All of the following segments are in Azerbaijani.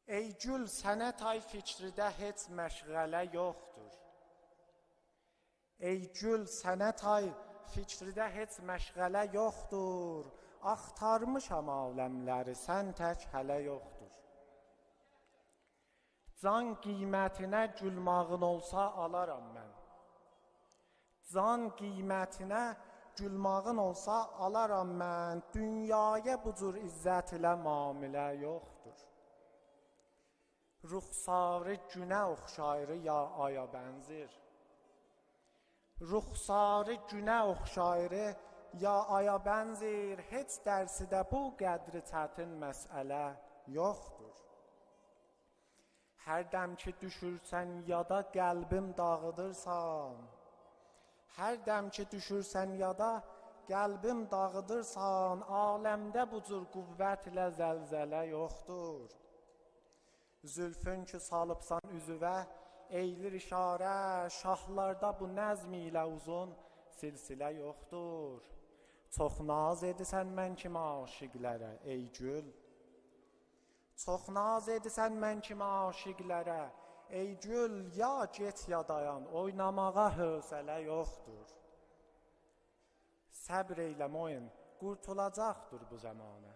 Ey gül, sənə tay fikridə heç məşğələ yoxdur. Ey gül, sənə tay fikridə heç məşğələ yoxdur. Axtarmışam aləmləri, sən tək hələ yoxdur. Can qiymətinə gülmağın olsa alaram mən. Can qiymətinə gülmağın olsa alaram mən. Dünyaya bu cür izzət ilə mamilə yoxdur. Ruxsarı günə oxşayır ya aya bənzir. Ruxsarı günə oxşayır ya aya bənzir. Heç dərsidə bu qədri çətin məsələ yoxdur. Hər dəm ki düşürsən yada qəlbim dağıdırsan. Hər dəm ki düşürsən yada qəlbim dağıdırsan. Aləmdə bu cür qüvvət ilə zəlzələ yoxdur. Zülfün ki salıbsan üzüvə, eylir işarə, şahlarda bu nəzm ilə uzun silsilə yoxdur. Çox naz edisən mən kimi aşiqlərə, ey gül. Çox naz edisən mən kimi aşiqlərə, ey gül. Ya get ya dayan, oynamağa hövsələ yoxdur. Səbr eylə moyun, qurtulacaqdır bu zəmanə.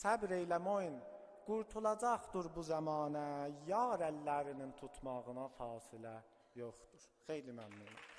Səbr eylə moyun, qurtulacaqdır bu zəmanə. Yar əllərinin tutmağına fasilə yoxdur. Xeyli məmnunum.